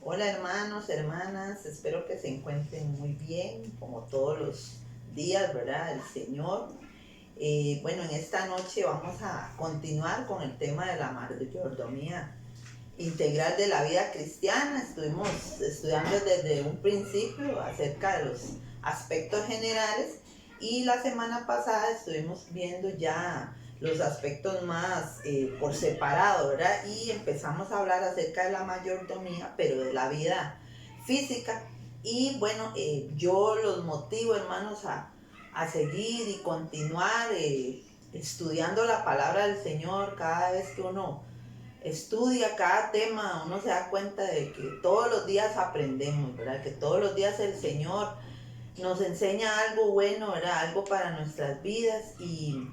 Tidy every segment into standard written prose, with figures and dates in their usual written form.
Hola hermanos, hermanas, espero que se encuentren muy bien, como todos los días, ¿verdad? El Señor. Bueno, en esta noche vamos a continuar con el tema de la mayordomía integral de la vida cristiana. Estuvimos estudiando desde un principio acerca de los aspectos generales y la semana pasada estuvimos viendo ya los aspectos más por separado, ¿verdad? Y empezamos a hablar acerca de la mayordomía, pero de la vida física. Y bueno, yo los motivo, hermanos, a seguir y continuar estudiando la palabra del Señor. Cada vez que uno estudia cada tema, uno se da cuenta de que todos los días aprendemos, ¿verdad? Que todos los días el Señor nos enseña algo bueno, ¿verdad? Algo para nuestras vidas y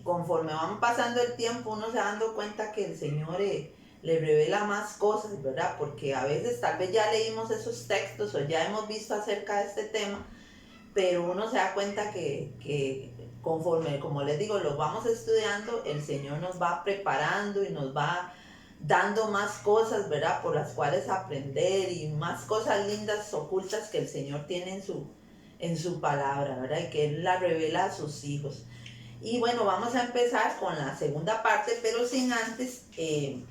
conforme van pasando el tiempo uno se va dando cuenta que el Señor le revela más cosas, ¿verdad? Porque a veces tal vez ya leímos esos textos o ya hemos visto acerca de este tema, pero uno se da cuenta que conforme, como les digo, lo vamos estudiando, el Señor nos va preparando y nos va dando más cosas, ¿verdad? Por las cuales aprender y más cosas lindas ocultas que el Señor tiene en su palabra, ¿verdad? Y que Él la revela a sus hijos. Y bueno, vamos a empezar con la segunda parte, pero sin antes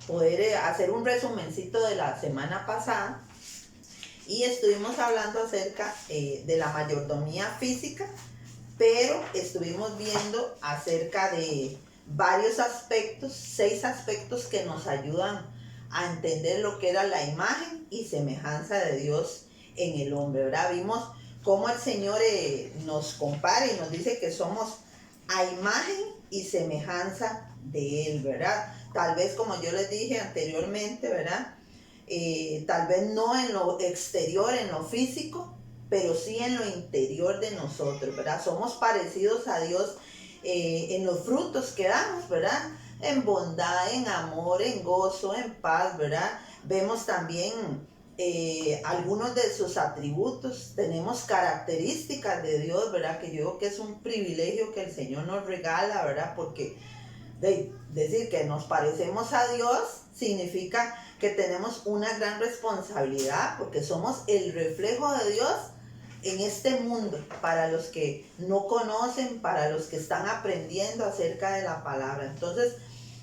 poder hacer un resumencito de la semana pasada. Y estuvimos hablando acerca de la mayordomía física, pero estuvimos viendo acerca de varios aspectos, 6 aspectos que nos ayudan a entender lo que era la imagen y semejanza de Dios en el hombre, ¿verdad? Vimos cómo el Señor nos compara y nos dice que somos a imagen y semejanza de Él, ¿verdad? Tal vez como yo les dije anteriormente, ¿verdad? Tal vez no en lo exterior, en lo físico, pero sí en lo interior de nosotros, ¿verdad? Somos parecidos a Dios en los frutos que damos, ¿verdad? En bondad, en amor, en gozo, en paz, ¿verdad? Vemos también algunos de sus atributos, tenemos características de Dios, ¿verdad? Que yo creo que es un privilegio que el Señor nos regala, ¿verdad? Porque decir que nos parecemos a Dios significa que tenemos una gran responsabilidad porque somos el reflejo de Dios en este mundo, para los que no conocen, para los que están aprendiendo acerca de la palabra. Entonces,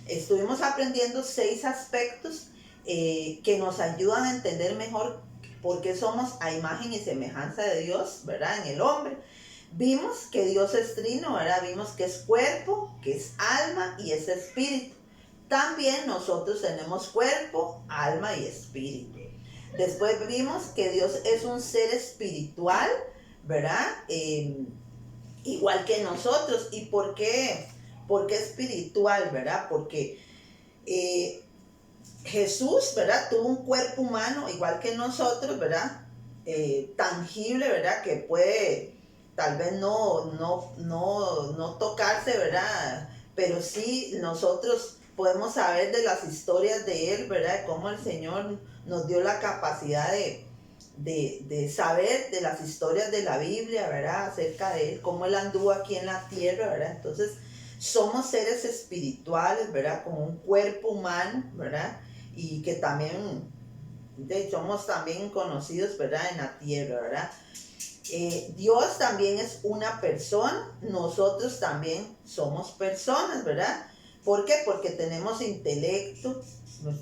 estuvimos aprendiendo 6 aspectos que nos ayudan a entender mejor por qué somos a imagen y semejanza de Dios, ¿verdad? En el hombre. Vimos que Dios es trino, ¿verdad? Vimos que es cuerpo, que es alma y es espíritu. También nosotros tenemos cuerpo, alma y espíritu. Después vimos que Dios es un ser espiritual, ¿verdad? Igual que nosotros. ¿Y por qué? ¿Por qué espiritual, verdad? Porque Jesús, ¿verdad? Tuvo un cuerpo humano igual que nosotros, ¿verdad? Tangible, ¿verdad? Que puede tal vez no tocarse, ¿verdad? Pero sí nosotros podemos saber de las historias de Él, ¿verdad? De cómo el Señor nos dio la capacidad de saber de las historias de la Biblia, ¿verdad? Acerca de Él, cómo Él anduvo aquí en la tierra, ¿verdad? Entonces, somos seres espirituales, ¿verdad? Con un cuerpo humano, ¿verdad? Y que también somos también conocidos, ¿verdad? En la tierra, ¿verdad? Dios también es una persona, nosotros también somos personas, ¿verdad? ¿Por qué? Porque tenemos intelecto,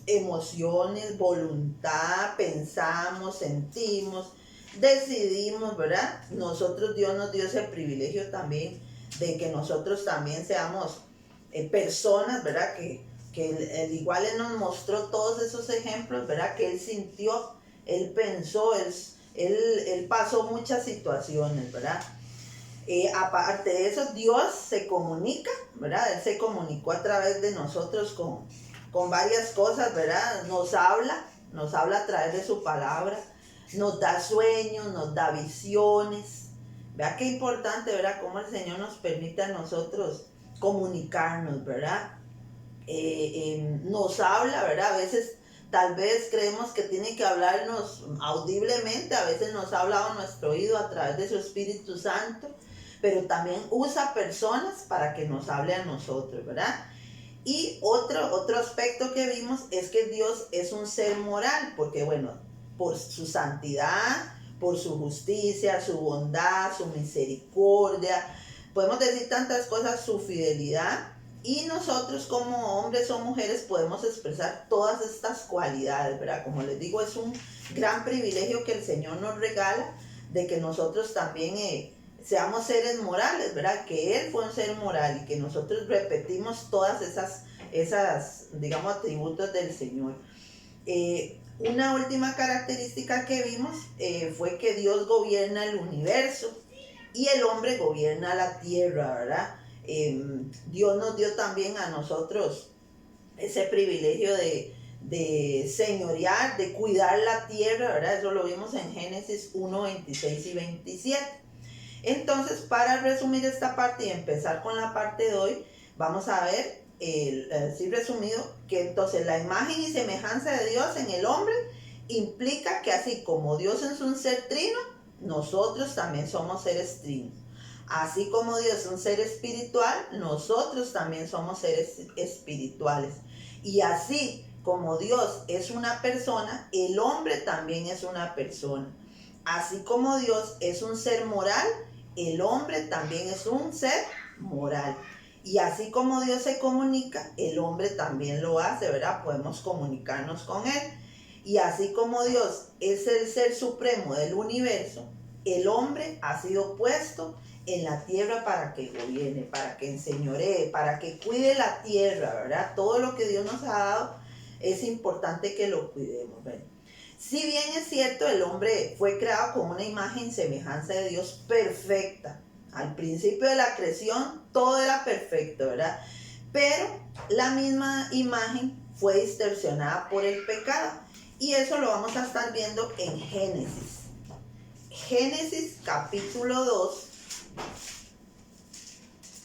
emociones, voluntad, pensamos, sentimos, decidimos, ¿verdad? Nosotros, Dios nos dio ese privilegio también de que nosotros también seamos personas, ¿verdad? Que el igual Él nos mostró todos esos ejemplos, ¿verdad? Que Él sintió, Él pensó, Él pasó muchas situaciones, ¿verdad? Aparte de eso, Dios se comunica, ¿verdad? Él se comunicó a través de nosotros con varias cosas, ¿verdad? Nos habla a través de su palabra, nos da sueños, nos da visiones. Vea qué importante, ¿verdad? Cómo el Señor nos permite a nosotros comunicarnos, ¿verdad? Nos habla, ¿verdad? A veces tal vez creemos que tiene que hablarnos audiblemente, a veces nos ha hablado a nuestro oído a través de su Espíritu Santo, pero también usa personas para que nos hable a nosotros, ¿verdad? Y otro aspecto que vimos es que Dios es un ser moral, porque bueno, por su santidad, por su justicia, su bondad, su misericordia, podemos decir tantas cosas, su fidelidad, y nosotros como hombres o mujeres podemos expresar todas estas cualidades, ¿verdad? Como les digo, es un gran privilegio que el Señor nos regala de que nosotros también seamos seres morales, ¿verdad? Que Él fue un ser moral y que nosotros repetimos todas esas digamos, atributos del Señor. Una última característica que vimos fue que Dios gobierna el universo y el hombre gobierna la tierra, ¿verdad? Dios nos dio también a nosotros ese privilegio de señorear, de cuidar la tierra, ¿verdad? Eso lo vimos en Génesis 1, 26 y 27. Entonces, para resumir esta parte y empezar con la parte de hoy, vamos a ver, así resumido, que entonces la imagen y semejanza de Dios en el hombre implica que así como Dios es un ser trino, nosotros también somos seres trinos. Así como Dios es un ser espiritual, nosotros también somos seres espirituales. Y así como Dios es una persona, el hombre también es una persona. Así como Dios es un ser moral, el hombre también es un ser moral. Y así como Dios se comunica, el hombre también lo hace, ¿verdad? Podemos comunicarnos con Él. Y así como Dios es el ser supremo del universo, el hombre ha sido puesto en la tierra para que gobierne, para que enseñoree, para que cuide la tierra, ¿verdad? Todo lo que Dios nos ha dado es importante que lo cuidemos, ¿verdad? Si bien es cierto, el hombre fue creado con una imagen y semejanza de Dios perfecta. Al principio de la creación todo era perfecto, ¿verdad? Pero la misma imagen fue distorsionada por el pecado. Y eso lo vamos a estar viendo en Génesis. Génesis capítulo 2.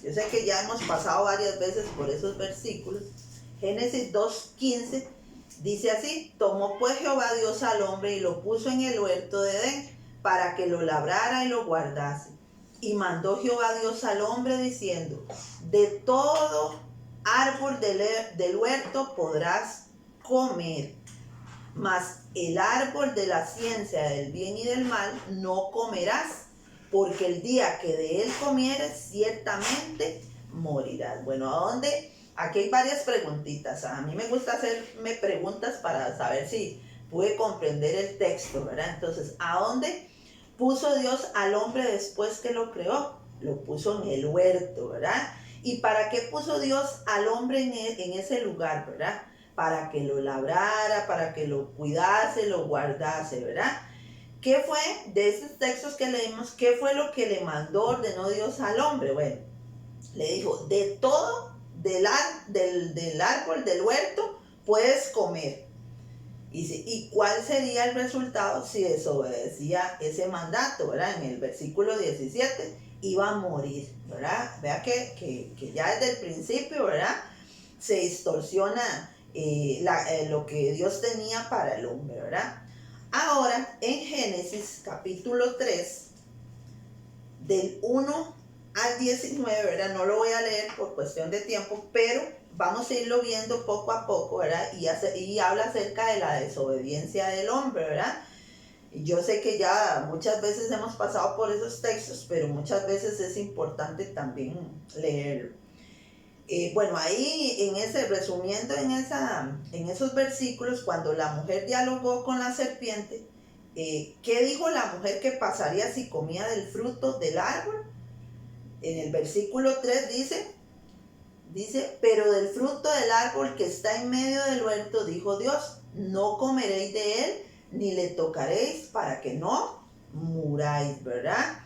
Yo sé que ya hemos pasado varias veces por esos versículos. Génesis 2:15 dice así: tomó pues Jehová Dios al hombre y lo puso en el huerto de Edén para que lo labrara y lo guardase. Y mandó Jehová Dios al hombre diciendo: de todo árbol del huerto podrás comer, mas el árbol de la ciencia del bien y del mal no comerás, porque el día que de él comieres ciertamente morirás. Bueno, ¿a dónde? Aquí hay varias preguntitas. A mí me gusta hacerme preguntas para saber si pude comprender el texto, ¿verdad? Entonces, ¿a dónde puso Dios al hombre después que lo creó? Lo puso en el huerto, ¿verdad? ¿Y para qué puso Dios al hombre en ese lugar, ¿verdad? Para que lo labrara, para que lo cuidase, lo guardase, ¿verdad? ¿Qué fue de esos textos que leímos? ¿Qué fue lo que le mandó, ordenó Dios al hombre? Bueno, le dijo: de todo del árbol del huerto puedes comer. ¿Y cuál sería el resultado si desobedecía ese mandato, ¿verdad? En el versículo 17, iba a morir, ¿verdad? Vea que ya desde el principio, ¿verdad? Se distorsiona lo que Dios tenía para el hombre, ¿verdad? Ahora, en Génesis capítulo 3, del 1 al 19, ¿verdad? No lo voy a leer por cuestión de tiempo, pero vamos a irlo viendo poco a poco, ¿verdad? Y habla acerca de la desobediencia del hombre, ¿verdad? Y yo sé que ya muchas veces hemos pasado por esos textos, pero muchas veces es importante también leerlo. Bueno, ahí resumiendo en esos versículos, cuando la mujer dialogó con la serpiente, ¿qué dijo la mujer que pasaría si comía del fruto del árbol? En el versículo 3 dice, pero del fruto del árbol que está en medio del huerto, dijo Dios, no comeréis de él, ni le tocaréis para que no muráis, ¿verdad?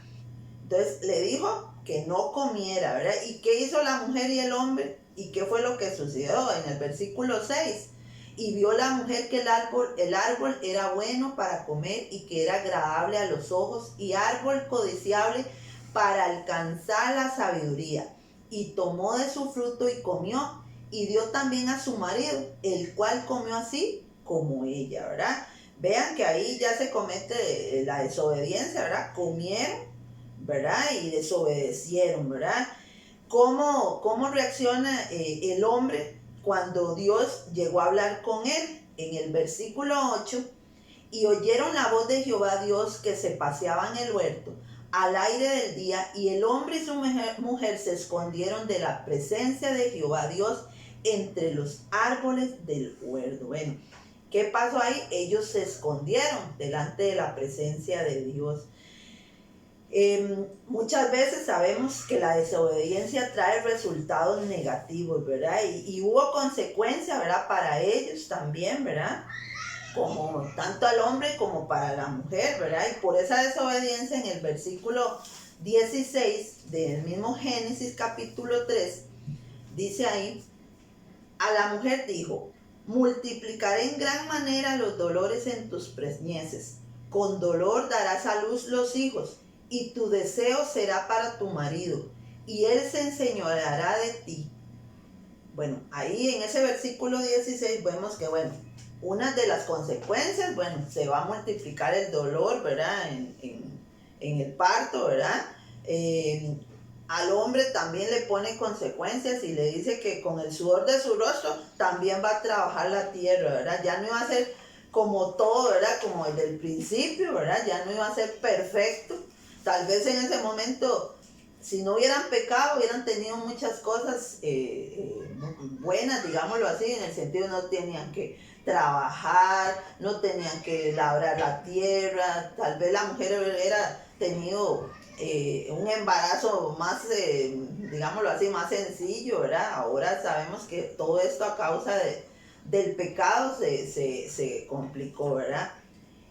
Entonces le dijo que no comiera, ¿verdad? ¿Y qué hizo la mujer y el hombre? ¿Y qué fue lo que sucedió? En el versículo 6, y vio la mujer que el árbol era bueno para comer y que era agradable a los ojos y árbol codiciable para alcanzar la sabiduría. Y tomó de su fruto y comió, y dio también a su marido, el cual comió así como ella, ¿verdad? Vean que ahí ya se comete la desobediencia, ¿verdad? Comieron, ¿verdad? Y desobedecieron, ¿verdad? ¿Cómo reacciona el hombre cuando Dios llegó a hablar con él. En el versículo 8, y oyeron la voz de Jehová Dios que se paseaba en el huerto al aire del día, y el hombre y su mujer se escondieron de la presencia de Jehová Dios entre los árboles del huerto. Bueno, ¿qué pasó ahí? Ellos se escondieron delante de la presencia de Dios. Muchas veces sabemos que la desobediencia trae resultados negativos, ¿verdad? Y hubo consecuencias, ¿verdad? Para ellos también, ¿verdad? Como tanto al hombre como para la mujer, ¿verdad? Y por esa desobediencia, en el versículo 16 del mismo Génesis capítulo 3, dice ahí, a la mujer dijo, multiplicaré en gran manera los dolores en tus preñeces, con dolor darás a luz los hijos, y tu deseo será para tu marido, y él se enseñoreará de ti. Bueno, ahí en ese versículo 16 vemos que, bueno, una de las consecuencias, bueno, se va a multiplicar el dolor, ¿verdad? En el parto, ¿verdad? Al hombre también le pone consecuencias y le dice que con el sudor de su rostro también va a trabajar la tierra, ¿verdad? Ya no iba a ser como todo, ¿verdad? Como el del principio, ¿verdad? Ya no iba a ser perfecto. Tal vez en ese momento, si no hubieran pecado, hubieran tenido muchas cosas buenas, digámoslo así, en el sentido no tenían que trabajar, no tenían que labrar la tierra, tal vez la mujer hubiera tenido un embarazo más, digámoslo así, más sencillo, ¿verdad? Ahora sabemos que todo esto a causa del pecado se complicó, ¿verdad?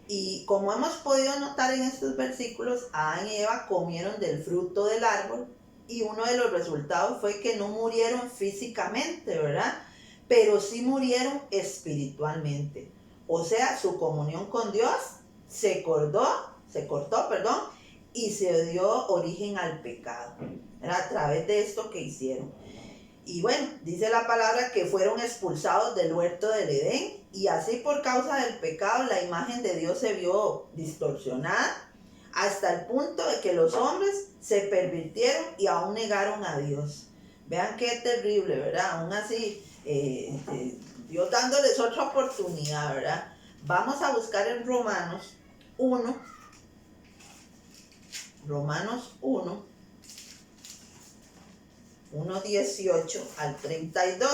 Y como hemos podido notar en estos versículos, Adán y Eva comieron del fruto del árbol y uno de los resultados fue que no murieron físicamente, ¿verdad? Pero sí murieron espiritualmente. O sea, su comunión con Dios se cortó, y se dio origen al pecado, ¿verdad? A través de esto que hicieron. Y bueno, dice la palabra que fueron expulsados del huerto del Edén, y así por causa del pecado la imagen de Dios se vio distorsionada hasta el punto de que los hombres se pervirtieron y aún negaron a Dios. Vean qué terrible, ¿verdad? Aún así, Dios dándoles otra oportunidad, ¿verdad? Vamos a buscar en Romanos 1, 1:18 al 32.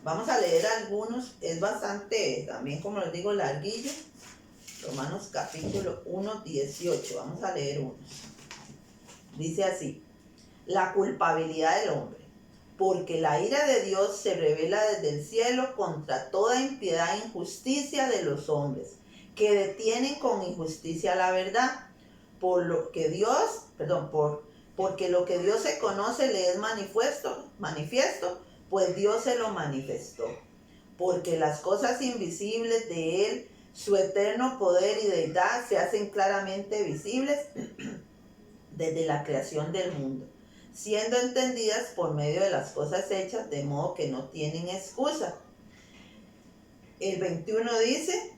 Vamos a leer algunos, es bastante, también como les digo, larguillo. Romanos capítulo 1:18, vamos a leer unos. Dice así, la culpabilidad del hombre, porque la ira de Dios se revela desde el cielo contra toda impiedad e injusticia de los hombres, que detienen con injusticia la verdad, porque lo que Dios se conoce le es manifiesto, pues Dios se lo manifestó. Porque las cosas invisibles de Él, su eterno poder y deidad, se hacen claramente visibles desde la creación del mundo, siendo entendidas por medio de las cosas hechas, de modo que no tienen excusa. El 21 dice,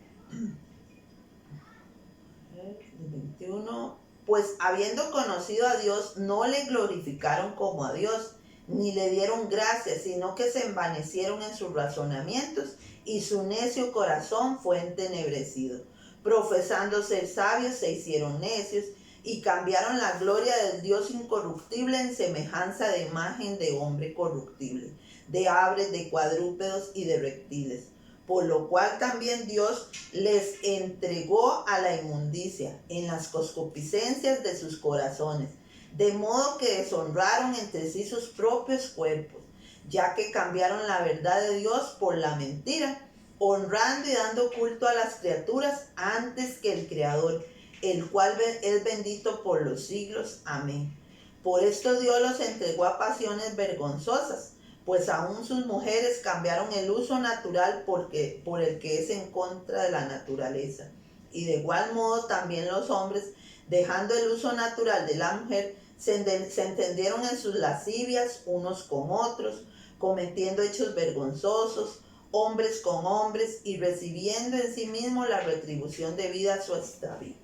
pues habiendo conocido a Dios, no le glorificaron como a Dios, ni le dieron gracias, sino que se envanecieron en sus razonamientos, y su necio corazón fue entenebrecido. Profesando ser sabios, se hicieron necios, y cambiaron la gloria del Dios incorruptible en semejanza de imagen de hombre corruptible, de aves, de cuadrúpedos y de reptiles. Por lo cual también Dios les entregó a la inmundicia en las concupiscencias de sus corazones, de modo que deshonraron entre sí sus propios cuerpos, ya que cambiaron la verdad de Dios por la mentira, honrando y dando culto a las criaturas antes que el Creador, el cual es bendito por los siglos. Amén. Por esto Dios los entregó a pasiones vergonzosas, pues aún sus mujeres cambiaron el uso natural por el que es en contra de la naturaleza. Y de igual modo también los hombres, dejando el uso natural de la mujer, se entendieron en sus lascivias unos con otros, cometiendo hechos vergonzosos, hombres con hombres, y recibiendo en sí mismos la retribución debida a su extravío.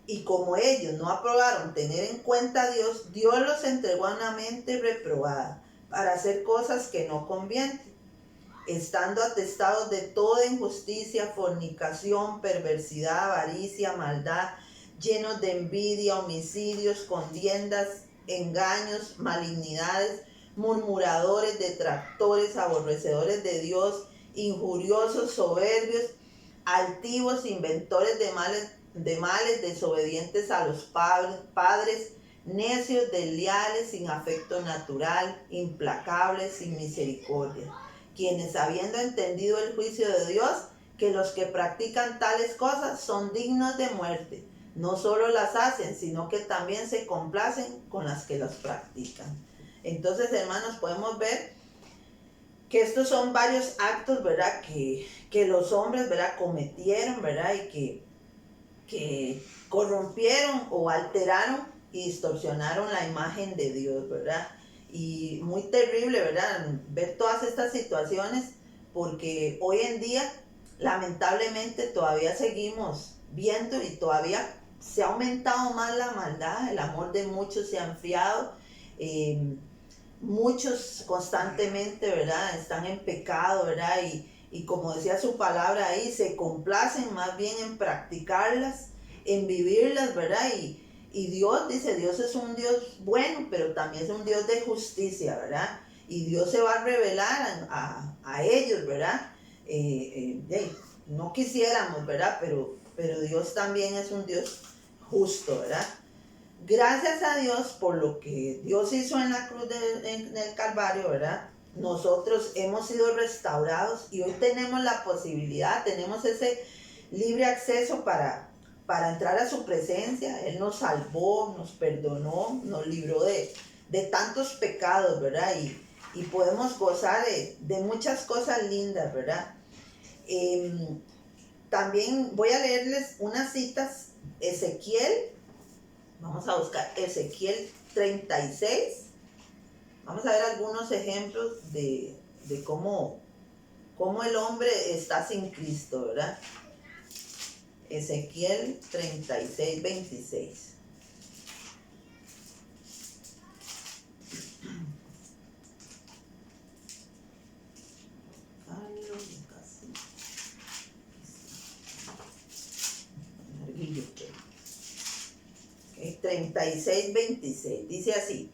Y como ellos no aprobaron tener en cuenta a Dios, Dios los entregó a una mente reprobada, para hacer cosas que no convienen, estando atestados de toda injusticia, fornicación, perversidad, avaricia, maldad, llenos de envidia, homicidios, contiendas, engaños, malignidades, murmuradores, detractores, aborrecedores de Dios, injuriosos, soberbios, altivos, inventores de males, desobedientes a los padres, necios, desleales, sin afecto natural, implacables, sin misericordia, quienes habiendo entendido el juicio de Dios, que los que practican tales cosas son dignos de muerte, no solo las hacen, sino que también se complacen con las que las practican. Entonces, hermanos, podemos ver que estos son varios actos, ¿verdad?, que los hombres, ¿verdad?, cometieron, ¿verdad?, y que corrompieron o alteraron y distorsionaron la imagen de Dios, ¿verdad? Y muy terrible, ¿verdad?, ver todas estas situaciones, porque hoy en día, lamentablemente, todavía seguimos viendo y todavía se ha aumentado más la maldad, el amor de muchos se ha enfriado, muchos constantemente, ¿verdad?, están en pecado, ¿verdad? Y como decía su palabra ahí, se complacen más bien en practicarlas, en vivirlas, ¿verdad? Y Dios dice, Dios es un Dios bueno, pero también es un Dios de justicia, ¿verdad? Y Dios se va a revelar a ellos, ¿verdad? No quisiéramos, ¿verdad? Pero Dios también es un Dios justo, ¿verdad? Gracias a Dios por lo que Dios hizo en la cruz en el Calvario, ¿verdad? Nosotros hemos sido restaurados y hoy tenemos la posibilidad, tenemos ese libre acceso para entrar a su presencia. Él nos salvó, nos perdonó, nos libró de tantos pecados, ¿verdad? Y podemos gozar de muchas cosas lindas, ¿verdad? También voy a leerles unas citas. Ezequiel, vamos a buscar Ezequiel 36. Vamos a ver algunos ejemplos de cómo el hombre está sin Cristo, ¿verdad? Ezequiel 36, 26. Okay, 36, 26. Dice así: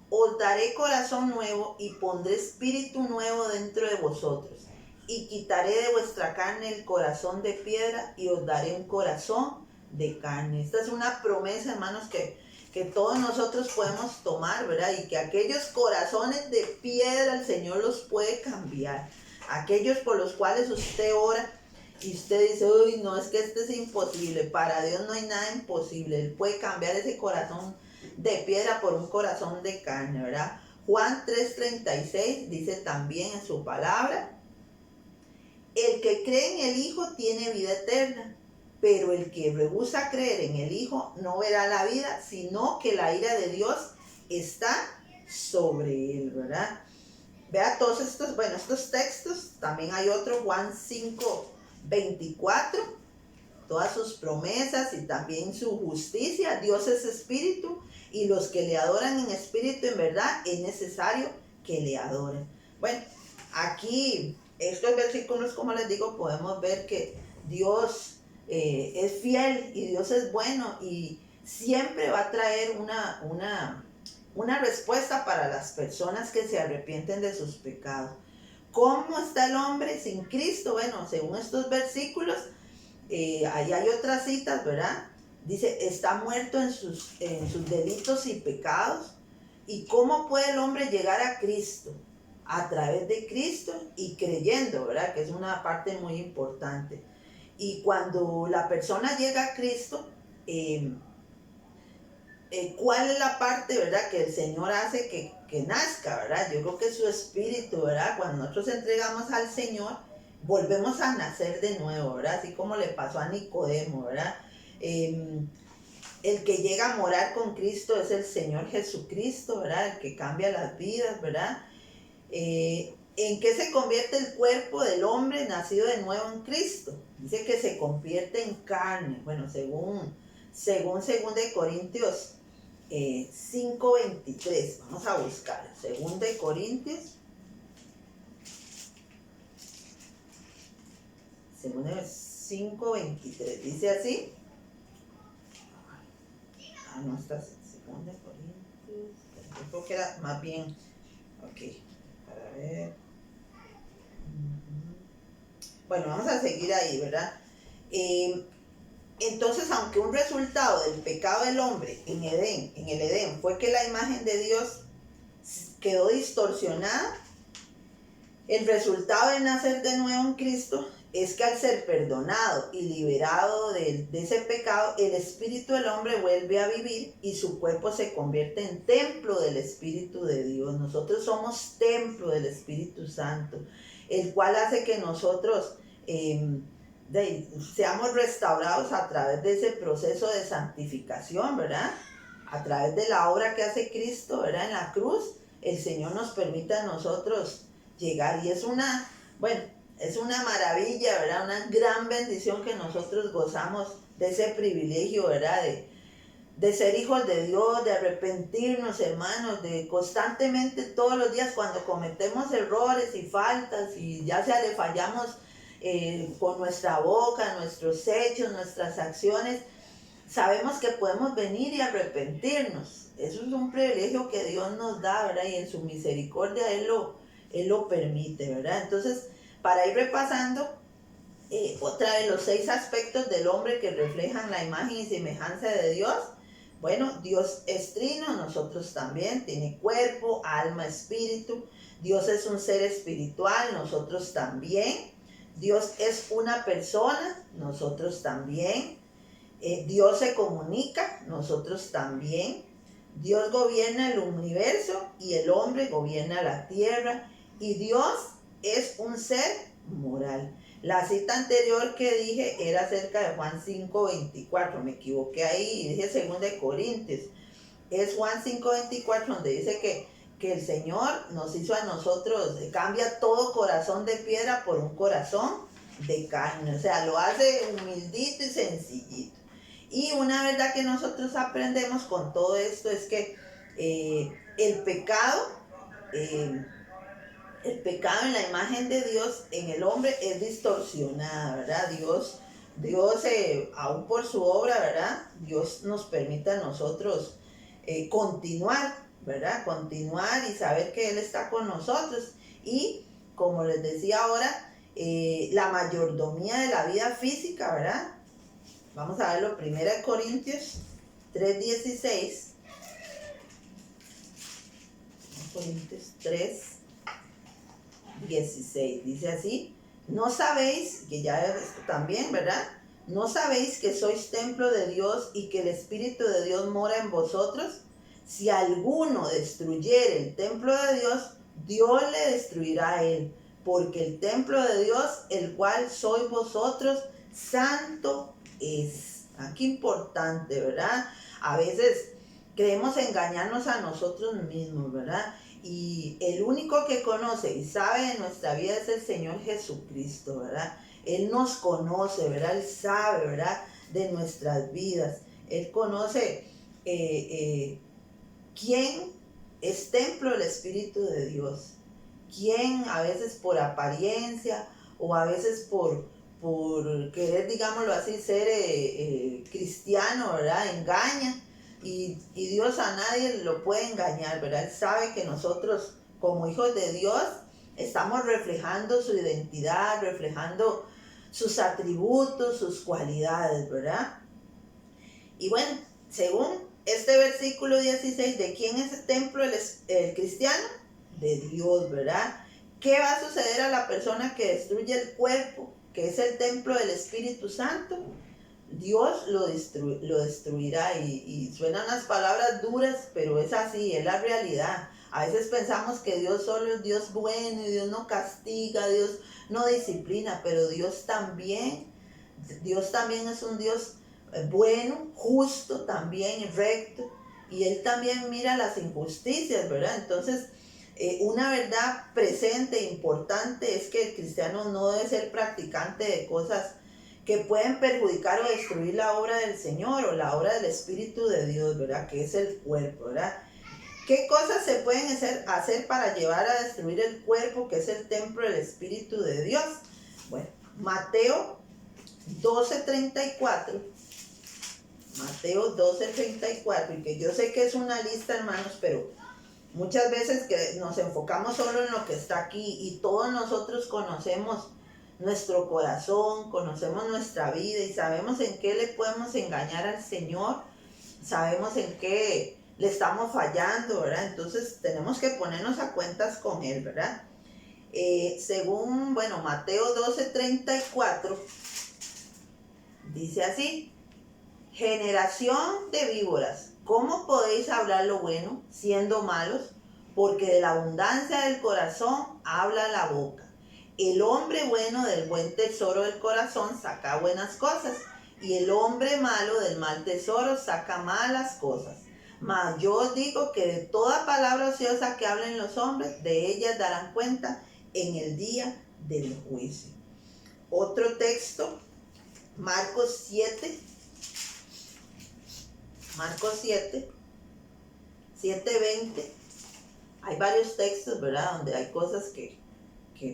os daré corazón nuevo y pondré espíritu nuevo dentro de vosotros, y quitaré de vuestra carne el corazón de piedra y os daré un corazón de carne. Esta es una promesa, hermanos, que todos nosotros podemos tomar, ¿verdad? Y que aquellos corazones de piedra el Señor los puede cambiar. Aquellos por los cuales usted ora y usted dice, uy, no, es que este es imposible. Para Dios no hay nada imposible. Él puede cambiar ese corazón de piedra por un corazón de carne, ¿verdad? Juan 3:36 dice también en su palabra: el que cree en el Hijo tiene vida eterna, pero el que rehúsa creer en el Hijo no verá la vida, sino que la ira de Dios está sobre él, ¿verdad? Vea todos estos textos. También hay otro, Juan 5:24, todas sus promesas y también su justicia. Dios es espíritu, y los que le adoran en espíritu en verdad es necesario que le adoren. Bueno, aquí estos versículos, como les digo, podemos ver que Dios es fiel y Dios es bueno y siempre va a traer una respuesta para las personas que se arrepienten de sus pecados. ¿Cómo está el hombre sin Cristo? Bueno, según estos versículos, ahí hay otras citas, ¿verdad? Dice, está muerto en sus delitos y pecados. ¿Y cómo puede el hombre llegar a Cristo? A través de Cristo y creyendo, ¿verdad? Que es una parte muy importante. Y cuando la persona llega a Cristo, ¿cuál es la parte, verdad, que el Señor hace que nazca, verdad? Yo creo que su espíritu, ¿verdad? Cuando nosotros entregamos al Señor, volvemos a nacer de nuevo, ¿verdad? Así como le pasó a Nicodemo, ¿verdad? El que llega a morar con Cristo es el Señor Jesucristo, ¿verdad? El que cambia las vidas, ¿verdad? ¿En qué se convierte el cuerpo del hombre nacido de nuevo en Cristo? Dice que se convierte en carne. Bueno, según 2 Corintios 5:23. Vamos a buscar. 2 Corintios. 5:23. Dice así. No está 2 Corintios. Yo creo que era más bien. Ok. Para ver. Bueno, vamos a seguir ahí, ¿verdad? Entonces, aunque un resultado del pecado del hombre en el Edén, fue que la imagen de Dios quedó distorsionada, el resultado de nacer de nuevo en Cristo es que al ser perdonado y liberado de ese pecado, el espíritu del hombre vuelve a vivir y su cuerpo se convierte en templo del Espíritu de Dios. Nosotros somos templo del Espíritu Santo, el cual hace que nosotros seamos restaurados a través de ese proceso de santificación, ¿verdad? A través de la obra que hace Cristo, ¿verdad? En la cruz, el Señor nos permite a nosotros llegar, y es una maravilla, ¿verdad? Una gran bendición que nosotros gozamos de ese privilegio, ¿verdad? De ser hijos de Dios, de arrepentirnos, hermanos, de constantemente todos los días cuando cometemos errores y faltas y ya sea le fallamos con nuestra boca, nuestros hechos, nuestras acciones, sabemos que podemos venir y arrepentirnos. Eso es un privilegio que Dios nos da, ¿verdad? Y en su misericordia Él lo permite, ¿verdad? Entonces, para ir repasando otra vez los 6 aspectos del hombre que reflejan la imagen y semejanza de Dios. Bueno, Dios es trino, nosotros también, tiene cuerpo, alma, espíritu. Dios es un ser espiritual, nosotros también. Dios es una persona, nosotros también. Dios se comunica, nosotros también. Dios gobierna el universo y el hombre gobierna la tierra. Y Dios es un ser moral. La cita anterior que dije era acerca de Juan 5:24. Me equivoqué ahí y dije 2 Corintios. Es Juan 5:24 donde dice que el Señor nos hizo a nosotros, cambia todo corazón de piedra por un corazón de carne. O sea, lo hace humildito y sencillito. Y una verdad que nosotros aprendemos con todo esto es que el pecado en la imagen de Dios en el hombre es distorsionada, ¿verdad? Dios aún por su obra, ¿verdad? Dios nos permite a nosotros continuar, ¿verdad? Continuar y saber que Él está con nosotros. Y como les decía ahora, la mayordomía de la vida física, ¿verdad? Vamos a verlo, 1 Corintios 3:16. Corintios 3:16. Dice así: ¿no sabéis, que ya esto también, ¿verdad? ¿No sabéis que sois templo de Dios y que el Espíritu de Dios mora en vosotros? Si alguno destruyere el templo de Dios, Dios le destruirá a él, porque el templo de Dios, el cual sois vosotros, santo es. Qué importante, ¿verdad? A veces queremos engañarnos a nosotros mismos, ¿verdad? Y el único que conoce y sabe de nuestra vida es el Señor Jesucristo, ¿verdad? Él nos conoce, ¿verdad? Él sabe, ¿verdad? De nuestras vidas. Él conoce quién es templo del Espíritu de Dios. Quién a veces por apariencia o a veces por querer, digámoslo así, ser cristiano, ¿verdad? Engaña. Y Dios a nadie lo puede engañar, ¿verdad? Él sabe que nosotros, como hijos de Dios, estamos reflejando su identidad, reflejando sus atributos, sus cualidades, ¿verdad? Y bueno, según este versículo 16, ¿de quién es el templo el cristiano? De Dios, ¿verdad? ¿Qué va a suceder a la persona que destruye el cuerpo, que es el templo del Espíritu Santo? Dios lo destruirá, y suenan unas palabras duras, pero es así, es la realidad. A veces pensamos que Dios solo es Dios bueno y Dios no castiga, Dios no disciplina, pero Dios también es un Dios bueno, justo también, recto, y Él también mira las injusticias, ¿verdad? Entonces, una verdad presente e importante es que el cristiano no debe ser practicante de cosas que pueden perjudicar o destruir la obra del Señor o la obra del Espíritu de Dios, ¿verdad? Que es el cuerpo, ¿verdad? ¿Qué cosas se pueden hacer para llevar a destruir el cuerpo, que es el templo del Espíritu de Dios? Bueno, Mateo 12:34. Mateo 12:34, y que yo sé que es una lista, hermanos, pero muchas veces que nos enfocamos solo en lo que está aquí, y todos nosotros conocemos nuestro corazón, conocemos nuestra vida y sabemos en qué le podemos engañar al Señor, sabemos en qué le estamos fallando, ¿verdad? Entonces tenemos que ponernos a cuentas con Él, ¿verdad? Según, bueno, Mateo 12:34, dice así: generación de víboras, ¿cómo podéis hablar lo bueno siendo malos? Porque de la abundancia del corazón habla la boca. El hombre bueno del buen tesoro del corazón saca buenas cosas, y el hombre malo del mal tesoro saca malas cosas. Mas yo os digo que de toda palabra ociosa que hablen los hombres, de ellas darán cuenta en el día del juicio. Otro texto, Marcos 7. Marcos 7:20. Hay varios textos, ¿verdad? Donde hay cosas que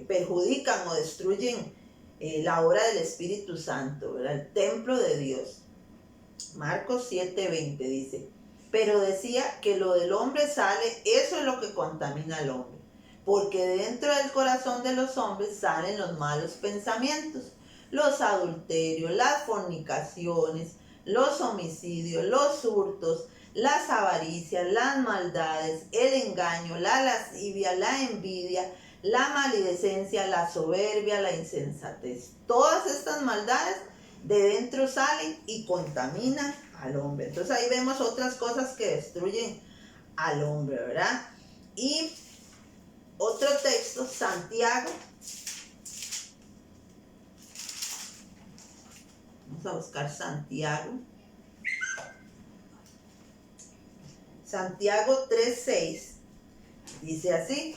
perjudican o destruyen la obra del Espíritu Santo, ¿verdad? El templo de Dios. Marcos 7:20 dice: pero decía que lo del hombre sale, eso es lo que contamina al hombre, porque dentro del corazón de los hombres salen los malos pensamientos, los adulterios, las fornicaciones, los homicidios, los hurtos, las avaricias, las maldades, el engaño, la lascivia, la envidia, la maledicencia, la soberbia, la insensatez. Todas estas maldades de dentro salen y contaminan al hombre. Entonces ahí vemos otras cosas que destruyen al hombre, ¿verdad? Y otro texto, Santiago. Vamos a buscar Santiago. Santiago 3:6 dice así: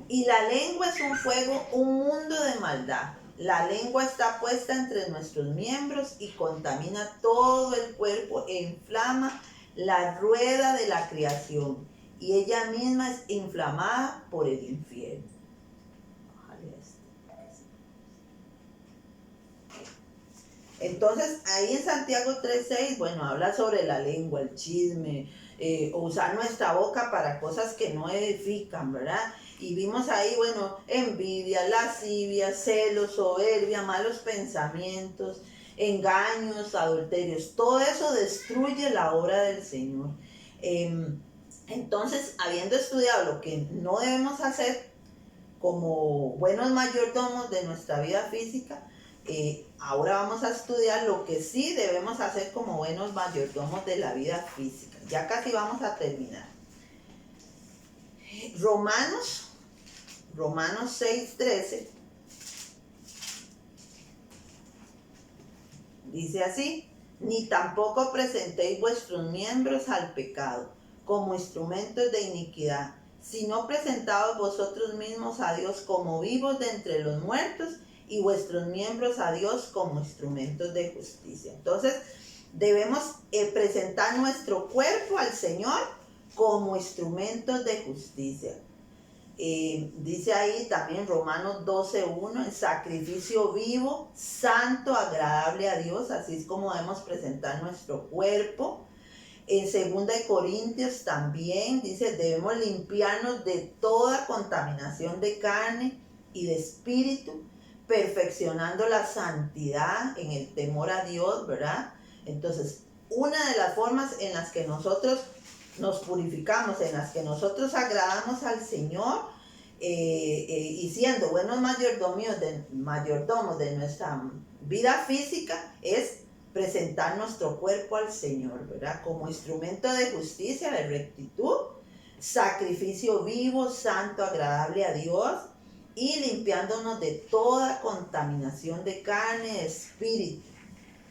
y la lengua es un fuego, un mundo de maldad. La lengua está puesta entre nuestros miembros y contamina todo el cuerpo e inflama la rueda de la creación, y ella misma es inflamada por el infierno. Entonces, ahí en Santiago 3:6, bueno, habla sobre la lengua, el chisme, usar nuestra boca para cosas que no edifican, ¿verdad? Y vimos ahí, bueno, envidia, lascivia, celos, soberbia, malos pensamientos, engaños, adulterios. Todo eso destruye la obra del Señor. Entonces, habiendo estudiado lo que no debemos hacer como buenos mayordomos de nuestra vida física, ahora vamos a estudiar lo que sí debemos hacer como buenos mayordomos de la vida física. Ya casi vamos a terminar. Romanos 6:13 dice así: ni tampoco presentéis vuestros miembros al pecado como instrumentos de iniquidad, sino presentaos vosotros mismos a Dios como vivos de entre los muertos, y vuestros miembros a Dios como instrumentos de justicia. Entonces, debemos presentar nuestro cuerpo al Señor como instrumentos de justicia. Dice ahí también Romanos 12:1, el sacrificio vivo, santo, agradable a Dios, así es como debemos presentar nuestro cuerpo. En 2 Corintios también dice: debemos limpiarnos de toda contaminación de carne y de espíritu, perfeccionando la santidad en el temor a Dios, ¿verdad? Entonces, una de las formas en las que nosotros nos purificamos, en las que nosotros agradamos al Señor, y siendo buenos mayordomos de nuestra vida física, es presentar nuestro cuerpo al Señor, ¿verdad? Como instrumento de justicia, de rectitud, sacrificio vivo, santo, agradable a Dios, y limpiándonos de toda contaminación de carne, espíritu,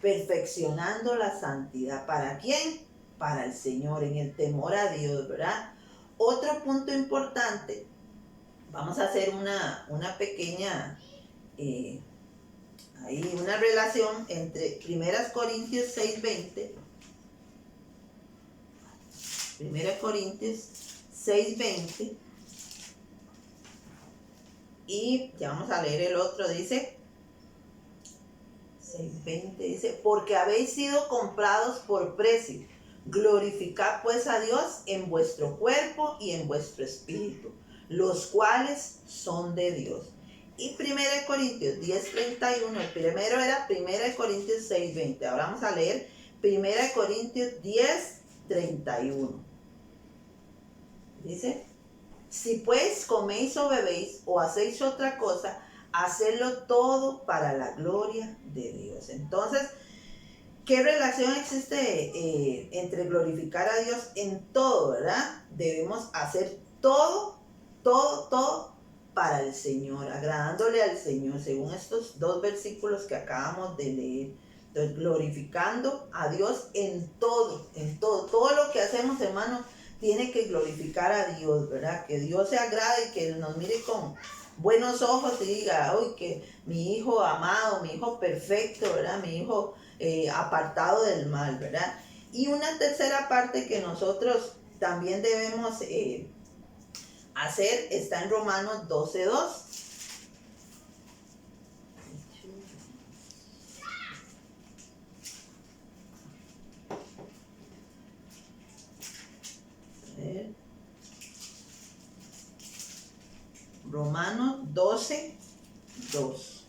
perfeccionando la santidad. ¿Para quién? Para el Señor, en el temor a Dios, ¿verdad? Otro punto importante, vamos a hacer una pequeña hay una relación entre 1 Corintios 6:20, 1 Corintios 6:20, y ya vamos a leer el otro, dice 6:20, dice, porque habéis sido comprados por precio, glorificad pues a Dios en vuestro cuerpo y en vuestro espíritu, los cuales son de Dios. Y 1 Corintios 10:31, el primero era 1 Corintios 6:20, ahora vamos a leer 1 Corintios 10:31. Dice, si pues coméis o bebéis o hacéis otra cosa, hacedlo todo para la gloria de Dios. Entonces, ¿qué relación existe entre glorificar a Dios en todo, verdad? Debemos hacer todo para el Señor, agradándole al Señor, según estos dos versículos que acabamos de leer. Entonces, glorificando a Dios en todo. Todo lo que hacemos, hermanos, tiene que glorificar a Dios, ¿verdad? Que Dios se agrade y que nos mire con buenos ojos y diga, uy, que mi hijo amado, mi hijo perfecto, ¿verdad? Mi hijo apartado del mal, ¿verdad? Y una tercera parte que nosotros también debemos hacer está en Romanos 12:2. Romanos 12:2.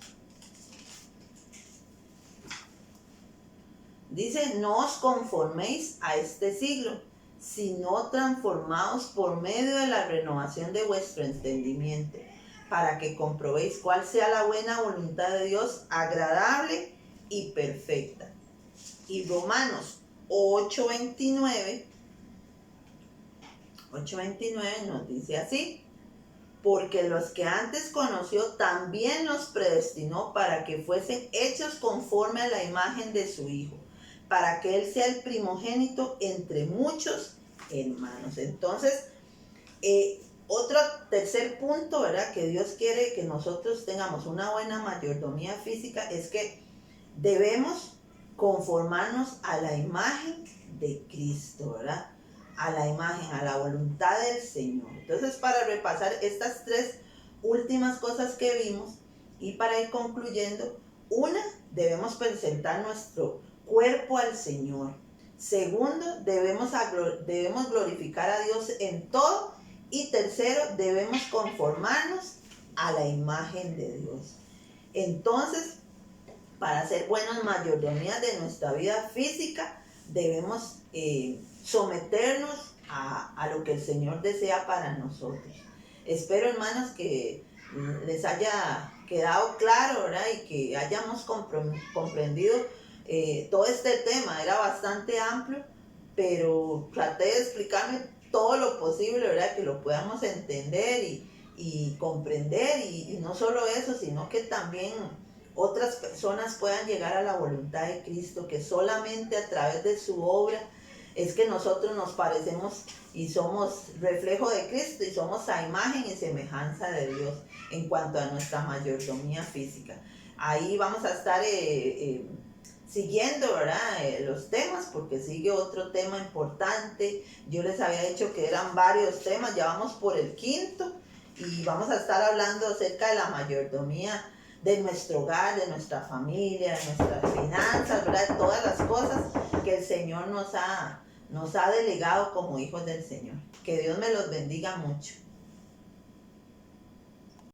Dice, no os conforméis a este siglo, sino transformaos por medio de la renovación de vuestro entendimiento, para que comprobéis cuál sea la buena voluntad de Dios, agradable y perfecta. Y Romanos 8:29 nos dice así, porque los que antes conoció también los predestinó para que fuesen hechos conforme a la imagen de su Hijo, para que Él sea el primogénito entre muchos hermanos. Entonces, otro tercer punto, ¿verdad? Que Dios quiere que nosotros tengamos una buena mayordomía física es que debemos conformarnos a la imagen de Cristo, ¿verdad? A la imagen, a la voluntad del Señor. Entonces, para repasar estas tres últimas cosas que vimos y para ir concluyendo, una, debemos presentar nuestro cuerpo al Señor. Segundo, debemos glorificar a Dios en todo. Y tercero, debemos conformarnos a la imagen de Dios. Entonces, para ser buenas mayordomías de nuestra vida física, debemos someternos a lo que el Señor desea para nosotros. Espero, hermanos, que les haya quedado claro, ¿verdad? Y que hayamos comprendido todo este tema. Era bastante amplio, pero traté de explicarme todo lo posible, ¿verdad? Que lo podamos entender y comprender. Y no solo eso, sino que también otras personas puedan llegar a la voluntad de Cristo, que solamente a través de su obra es que nosotros nos parecemos y somos reflejo de Cristo y somos a imagen y semejanza de Dios en cuanto a nuestra mayordomía física. Ahí vamos a estar siguiendo, ¿verdad? Los temas, porque sigue otro tema importante. Yo les había dicho que eran varios temas, ya vamos por el quinto y vamos a estar hablando acerca de la mayordomía de nuestro hogar, de nuestra familia, de nuestras finanzas, ¿verdad? De todas las cosas que el Señor nos ha delegado como hijos del Señor. Que Dios me los bendiga mucho.